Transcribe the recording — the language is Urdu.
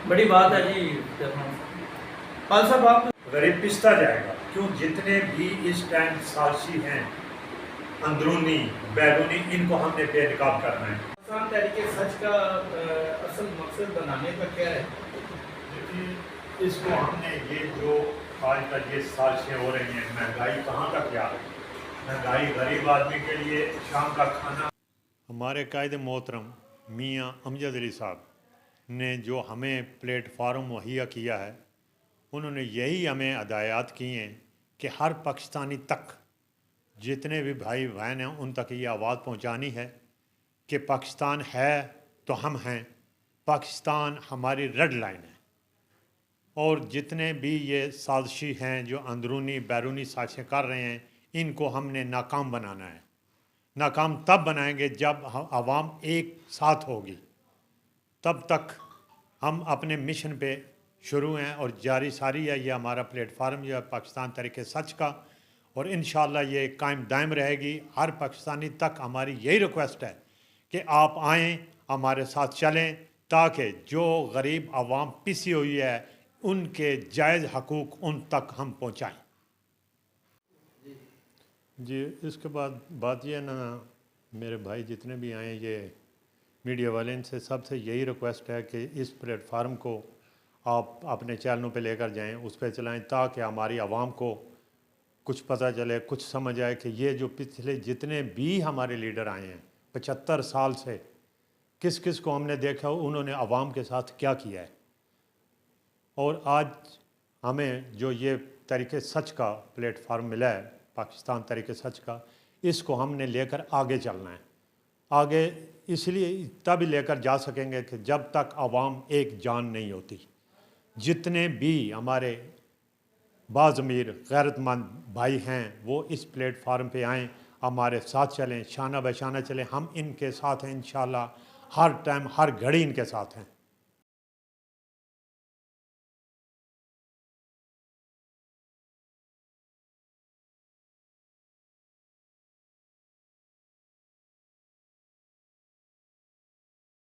بڑی بات ہے جی خالد صاحب آپ غریب پستا جائے گا، کیوں جتنے بھی اس ٹائم سازشی ہیں اندرونی بیرونی، ان کو ہم نے بے نقاب کرنا ہے۔ پاکستان تحریک سچ کا اصل مقصد بنانے کا کیا ہے؟ لیکن اس کو ہم نے یہ جو آج تک یہ سازشیں ہو رہی ہیں، مہنگائی کہاں تک جا رہی ہے، مہنگائی غریب آدمی کے لیے شام کا کھانا۔ ہمارے قائد محترم میاں امجد علی صاحب نے جو ہمیں پلیٹ فارم مہیا کیا ہے، انہوں نے یہی ہمیں ہدایات کی ہیں کہ ہر پاکستانی تک، جتنے بھی بھائی بہن ہیں ان تک یہ آواز پہنچانی ہے کہ پاکستان ہے تو ہم ہیں، پاکستان ہماری ریڈ لائن ہے، اور جتنے بھی یہ سازشی ہیں جو اندرونی بیرونی سازشیں کر رہے ہیں، ان کو ہم نے ناکام بنانا ہے۔ ناکام تب بنائیں گے جب عوام ایک ساتھ ہوگی، تب تک ہم اپنے مشن پہ شروع ہیں اور جاری ساری ہے۔ یہ ہمارا پلیٹ فارم جو ہے پاکستان تحریک سچ کا، اور انشاءاللہ یہ قائم دائم رہے گی۔ ہر پاکستانی تک ہماری یہی ریکویسٹ ہے کہ آپ آئیں، ہمارے ساتھ چلیں، تاکہ جو غریب عوام پسی ہوئی ہے ان کے جائز حقوق ان تک ہم پہنچائیں۔ جی اس کے بعد بات یہ ہے نا، میرے بھائی جتنے بھی آئیں، یہ میڈیا والے، ان سے سب سے یہی ریکویسٹ ہے کہ اس پلیٹ فارم کو آپ اپنے چینلوں پہ لے کر جائیں، اس پہ چلائیں، تاکہ ہماری عوام کو کچھ پتہ چلے، کچھ سمجھ آئے کہ یہ جو پچھلے جتنے بھی ہمارے لیڈر آئے ہیں 75 سال سے، کس کس کو ہم نے دیکھا، انہوں نے عوام کے ساتھ کیا کیا ہے۔ اور آج ہمیں جو یہ تحریک سچ کا پلیٹ فارم ملا ہے، پاکستان تحریک سچ کا، اس کو ہم نے لے کر آگے چلنا ہے۔ آگے اس لیے تب لے کر جا سکیں گے کہ جب تک عوام ایک جان نہیں ہوتی۔ جتنے بھی ہمارے باضمیر غیرت مند بھائی ہیں وہ اس پلیٹ فارم پہ آئیں، ہمارے ساتھ چلیں، شانہ بہ شانہ چلیں، ہم ان کے ساتھ ہیں انشاءاللہ، ہر ٹائم ہر گھڑی ان کے ساتھ ہیں۔